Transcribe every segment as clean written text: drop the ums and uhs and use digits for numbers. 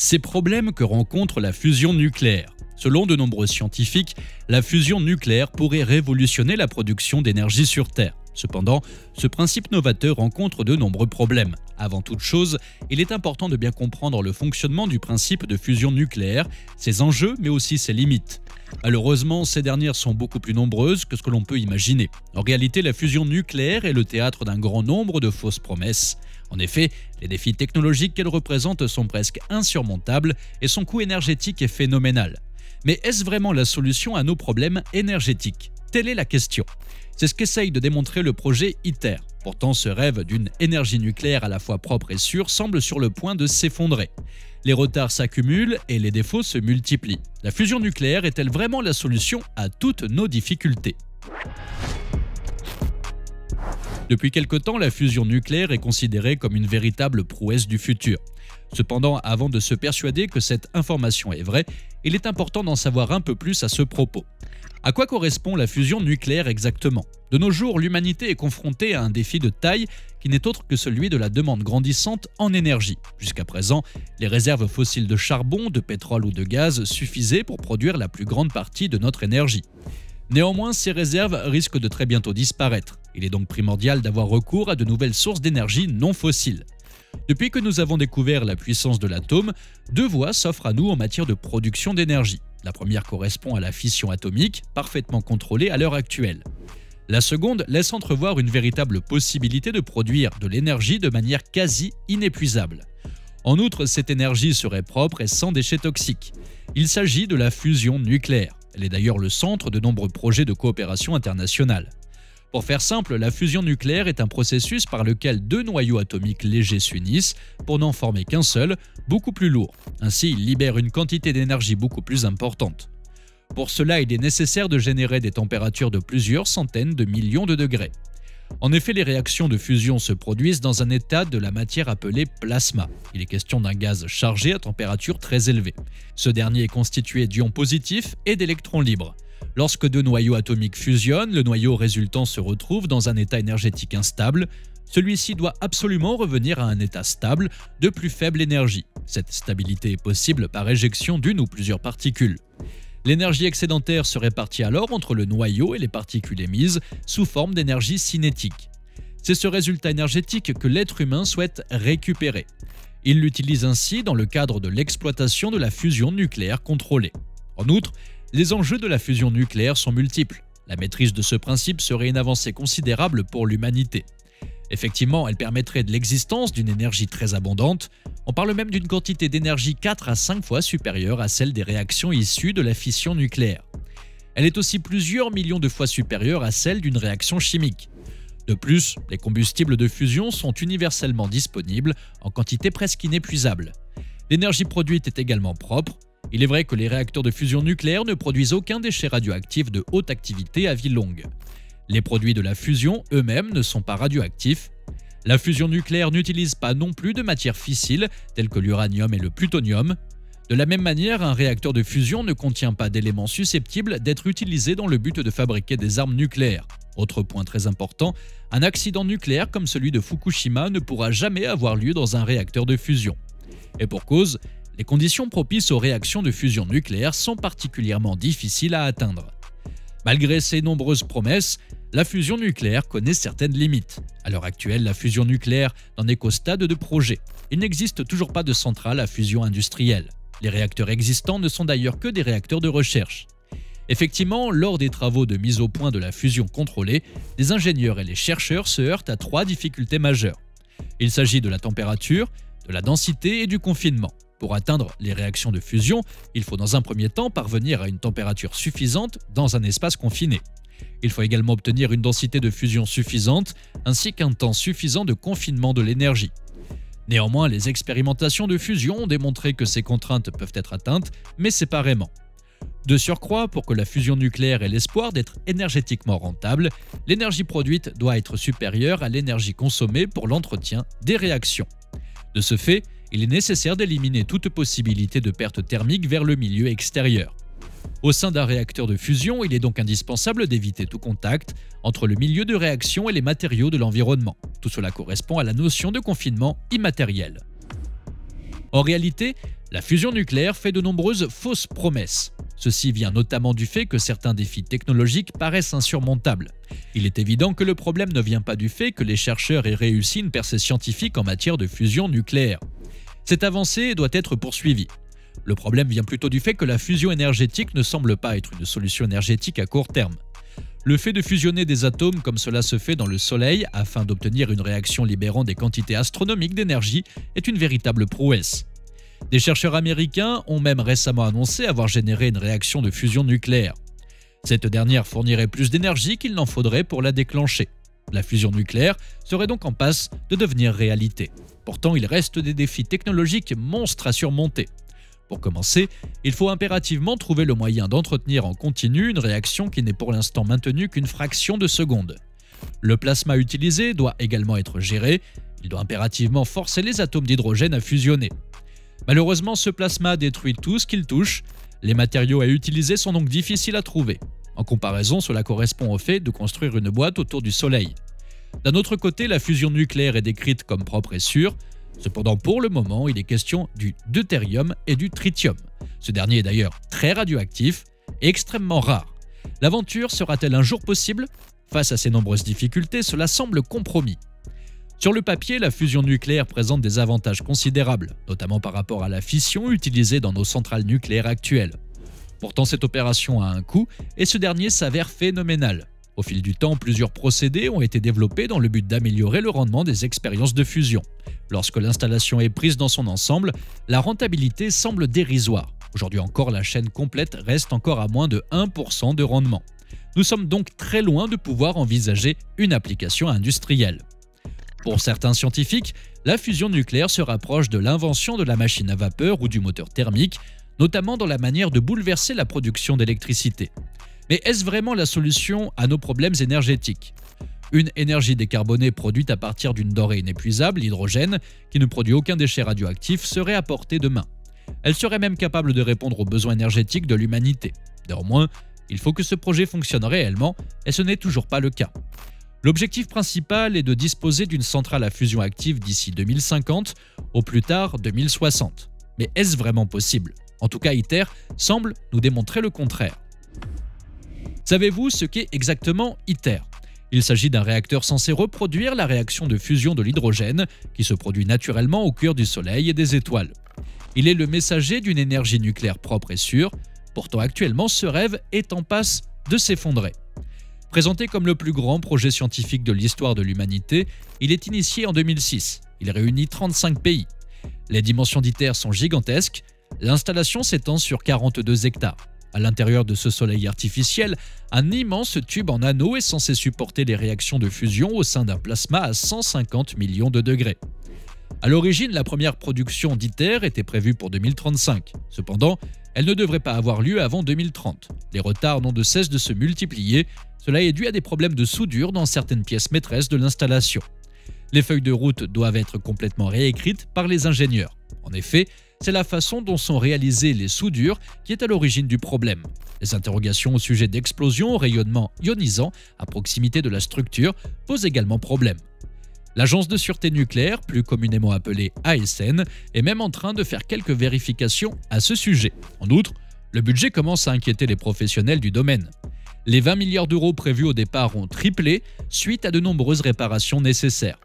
Ces problèmes que rencontre la fusion nucléaire. Selon de nombreux scientifiques, la fusion nucléaire pourrait révolutionner la production d'énergie sur Terre. Cependant, ce principe novateur rencontre de nombreux problèmes. Avant toute chose, il est important de bien comprendre le fonctionnement du principe de fusion nucléaire, ses enjeux mais aussi ses limites. Malheureusement, ces dernières sont beaucoup plus nombreuses que ce que l'on peut imaginer. En réalité, la fusion nucléaire est le théâtre d'un grand nombre de fausses promesses. En effet, les défis technologiques qu'elle représente sont presque insurmontables et son coût énergétique est phénoménal. Mais est-ce vraiment la solution à nos problèmes énergétiques? Telle est la question. C'est ce qu'essaye de démontrer le projet ITER. Pourtant, ce rêve d'une énergie nucléaire à la fois propre et sûre semble sur le point de s'effondrer. Les retards s'accumulent et les défauts se multiplient. La fusion nucléaire est-elle vraiment la solution à toutes nos difficultés? Depuis quelque temps, la fusion nucléaire est considérée comme une véritable prouesse du futur. Cependant, avant de se persuader que cette information est vraie, il est important d'en savoir un peu plus à ce propos. À quoi correspond la fusion nucléaire exactement? De nos jours, l'humanité est confrontée à un défi de taille qui n'est autre que celui de la demande grandissante en énergie. Jusqu'à présent, les réserves fossiles de charbon, de pétrole ou de gaz suffisaient pour produire la plus grande partie de notre énergie. Néanmoins, ces réserves risquent de très bientôt disparaître. Il est donc primordial d'avoir recours à de nouvelles sources d'énergie non fossiles. Depuis que nous avons découvert la puissance de l'atome, deux voies s'offrent à nous en matière de production d'énergie. La première correspond à la fission atomique, parfaitement contrôlée à l'heure actuelle. La seconde laisse entrevoir une véritable possibilité de produire de l'énergie de manière quasi inépuisable. En outre, cette énergie serait propre et sans déchets toxiques. Il s'agit de la fusion nucléaire. Elle est d'ailleurs le centre de nombreux projets de coopération internationale. Pour faire simple, la fusion nucléaire est un processus par lequel deux noyaux atomiques légers s'unissent pour n'en former qu'un seul, beaucoup plus lourd. Ainsi, ils libèrent une quantité d'énergie beaucoup plus importante. Pour cela, il est nécessaire de générer des températures de plusieurs centaines de millions de degrés. En effet, les réactions de fusion se produisent dans un état de la matière appelé plasma. Il est question d'un gaz chargé à température très élevée. Ce dernier est constitué d'ions positifs et d'électrons libres. Lorsque deux noyaux atomiques fusionnent, le noyau résultant se retrouve dans un état énergétique instable. Celui-ci doit absolument revenir à un état stable de plus faible énergie. Cette stabilité est possible par éjection d'une ou plusieurs particules. L'énergie excédentaire se répartit alors entre le noyau et les particules émises sous forme d'énergie cinétique. C'est ce résultat énergétique que l'être humain souhaite récupérer. Il l'utilise ainsi dans le cadre de l'exploitation de la fusion nucléaire contrôlée. En outre, les enjeux de la fusion nucléaire sont multiples. La maîtrise de ce principe serait une avancée considérable pour l'humanité. Effectivement, elle permettrait de l'existence d'une énergie très abondante. On parle même d'une quantité d'énergie 4 à 5 fois supérieure à celle des réactions issues de la fission nucléaire. Elle est aussi plusieurs millions de fois supérieure à celle d'une réaction chimique. De plus, les combustibles de fusion sont universellement disponibles en quantité presque inépuisable. L'énergie produite est également propre. Il est vrai que les réacteurs de fusion nucléaire ne produisent aucun déchet radioactif de haute activité à vie longue. Les produits de la fusion eux-mêmes ne sont pas radioactifs. La fusion nucléaire n'utilise pas non plus de matières fissiles telles que l'uranium et le plutonium. De la même manière, un réacteur de fusion ne contient pas d'éléments susceptibles d'être utilisés dans le but de fabriquer des armes nucléaires. Autre point très important, un accident nucléaire comme celui de Fukushima ne pourra jamais avoir lieu dans un réacteur de fusion. Et pour cause, les conditions propices aux réactions de fusion nucléaire sont particulièrement difficiles à atteindre. Malgré ces nombreuses promesses, la fusion nucléaire connaît certaines limites. À l'heure actuelle, la fusion nucléaire n'en est qu'au stade de projet. Il n'existe toujours pas de centrale à fusion industrielle. Les réacteurs existants ne sont d'ailleurs que des réacteurs de recherche. Effectivement, lors des travaux de mise au point de la fusion contrôlée, les ingénieurs et les chercheurs se heurtent à 3 difficultés majeures. Il s'agit de la température, de la densité et du confinement. Pour atteindre les réactions de fusion, il faut dans un premier temps parvenir à une température suffisante dans un espace confiné. Il faut également obtenir une densité de fusion suffisante ainsi qu'un temps suffisant de confinement de l'énergie. Néanmoins, les expérimentations de fusion ont démontré que ces contraintes peuvent être atteintes, mais séparément. De surcroît, pour que la fusion nucléaire ait l'espoir d'être énergétiquement rentable, l'énergie produite doit être supérieure à l'énergie consommée pour l'entretien des réactions. De ce fait, il est nécessaire d'éliminer toute possibilité de perte thermique vers le milieu extérieur. Au sein d'un réacteur de fusion, il est donc indispensable d'éviter tout contact entre le milieu de réaction et les matériaux de l'environnement. Tout cela correspond à la notion de confinement immatériel. En réalité, La fusion nucléaire fait de nombreuses fausses promesses. Ceci vient notamment du fait que certains défis technologiques paraissent insurmontables. Il est évident que le problème ne vient pas du fait que les chercheurs aient réussi une percée scientifique en matière de fusion nucléaire. Cette avancée doit être poursuivie. Le problème vient plutôt du fait que la fusion énergétique ne semble pas être une solution énergétique à court terme. Le fait de fusionner des atomes comme cela se fait dans le Soleil afin d'obtenir une réaction libérant des quantités astronomiques d'énergie est une véritable prouesse. Des chercheurs américains ont même récemment annoncé avoir généré une réaction de fusion nucléaire. Cette dernière fournirait plus d'énergie qu'il n'en faudrait pour la déclencher. La fusion nucléaire serait donc en passe de devenir réalité. Pourtant, il reste des défis technologiques monstres à surmonter. Pour commencer, il faut impérativement trouver le moyen d'entretenir en continu une réaction qui n'est pour l'instant maintenue qu'une fraction de seconde. Le plasma utilisé doit également être géré, il doit impérativement forcer les atomes d'hydrogène à fusionner. Malheureusement, ce plasma détruit tout ce qu'il touche, les matériaux à utiliser sont donc difficiles à trouver. En comparaison, cela correspond au fait de construire une boîte autour du Soleil. D'un autre côté, la fusion nucléaire est décrite comme propre et sûre. Cependant, pour le moment, il est question du deutérium et du tritium. Ce dernier est d'ailleurs très radioactif et extrêmement rare. L'aventure sera-t-elle un jour possible? Face à ces nombreuses difficultés, cela semble compromis. Sur le papier, la fusion nucléaire présente des avantages considérables, notamment par rapport à la fission utilisée dans nos centrales nucléaires actuelles. Pourtant, cette opération a un coût et ce dernier s'avère phénoménal. Au fil du temps, plusieurs procédés ont été développés dans le but d'améliorer le rendement des expériences de fusion. Lorsque l'installation est prise dans son ensemble, la rentabilité semble dérisoire. Aujourd'hui encore, la chaîne complète reste encore à moins de 1% de rendement. Nous sommes donc très loin de pouvoir envisager une application industrielle. Pour certains scientifiques, la fusion nucléaire se rapproche de l'invention de la machine à vapeur ou du moteur thermique, notamment dans la manière de bouleverser la production d'électricité. Mais est-ce vraiment la solution à nos problèmes énergétiques? Une énergie décarbonée produite à partir d'une denrée inépuisable, l'hydrogène, qui ne produit aucun déchet radioactif, serait à portée de main. Elle serait même capable de répondre aux besoins énergétiques de l'humanité. Néanmoins, il faut que ce projet fonctionne réellement, et ce n'est toujours pas le cas. L'objectif principal est de disposer d'une centrale à fusion active d'ici 2050, au plus tard 2060. Mais est-ce vraiment possible? En tout cas, ITER semble nous démontrer le contraire. Savez-vous ce qu'est exactement ITER? Il s'agit d'un réacteur censé reproduire la réaction de fusion de l'hydrogène qui se produit naturellement au cœur du Soleil et des étoiles. Il est le messager d'une énergie nucléaire propre et sûre. Pourtant, actuellement, ce rêve est en passe de s'effondrer. Présenté comme le plus grand projet scientifique de l'histoire de l'humanité, il est initié en 2006. Il réunit 35 pays. Les dimensions d'ITER sont gigantesques. L'installation s'étend sur 42 hectares. À l'intérieur de ce soleil artificiel, un immense tube en anneau est censé supporter les réactions de fusion au sein d'un plasma à 150 millions de degrés. À l'origine, la première production d'ITER était prévue pour 2035. Cependant, elle ne devrait pas avoir lieu avant 2030. Les retards n'ont de cesse de se multiplier. Cela est dû à des problèmes de soudure dans certaines pièces maîtresses de l'installation. Les feuilles de route doivent être complètement réécrites par les ingénieurs. En effet, c'est la façon dont sont réalisées les soudures qui est à l'origine du problème. Les interrogations au sujet d'explosions au rayonnement ionisant à proximité de la structure posent également problème. L'Agence de sûreté nucléaire, plus communément appelée ASN, est même en train de faire quelques vérifications à ce sujet. En outre, le budget commence à inquiéter les professionnels du domaine. Les 20 milliards d'euros prévus au départ ont triplé suite à de nombreuses réparations nécessaires.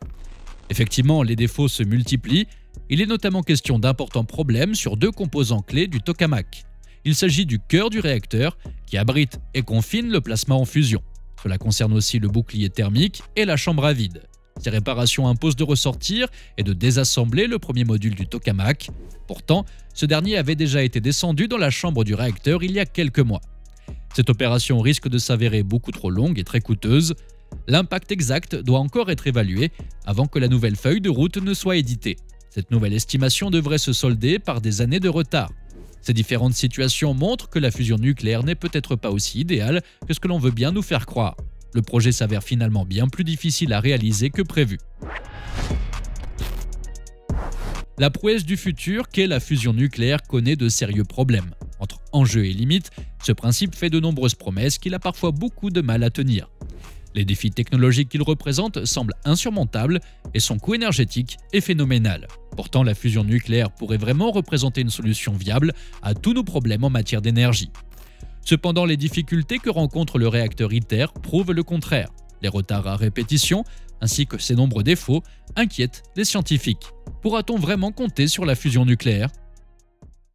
Effectivement, les défauts se multiplient. Il est notamment question d'importants problèmes sur deux composants clés du tokamak. Il s'agit du cœur du réacteur qui abrite et confine le plasma en fusion. Cela concerne aussi le bouclier thermique et la chambre à vide. Ces réparations imposent de ressortir et de désassembler le premier module du tokamak. Pourtant, ce dernier avait déjà été descendu dans la chambre du réacteur il y a quelques mois. Cette opération risque de s'avérer beaucoup trop longue et très coûteuse. L'impact exact doit encore être évalué avant que la nouvelle feuille de route ne soit éditée. Cette nouvelle estimation devrait se solder par des années de retard. Ces différentes situations montrent que la fusion nucléaire n'est peut-être pas aussi idéale que ce que l'on veut bien nous faire croire. Le projet s'avère finalement bien plus difficile à réaliser que prévu. La prouesse du futur qu'est la fusion nucléaire connaît de sérieux problèmes. Entre enjeux et limites, ce principe fait de nombreuses promesses qu'il a parfois beaucoup de mal à tenir. Les défis technologiques qu'il représente semblent insurmontables et son coût énergétique est phénoménal. Pourtant, la fusion nucléaire pourrait vraiment représenter une solution viable à tous nos problèmes en matière d'énergie. Cependant, les difficultés que rencontre le réacteur ITER prouvent le contraire. Les retards à répétition, ainsi que ses nombreux défauts, inquiètent les scientifiques. Pourra-t-on vraiment compter sur la fusion nucléaire ?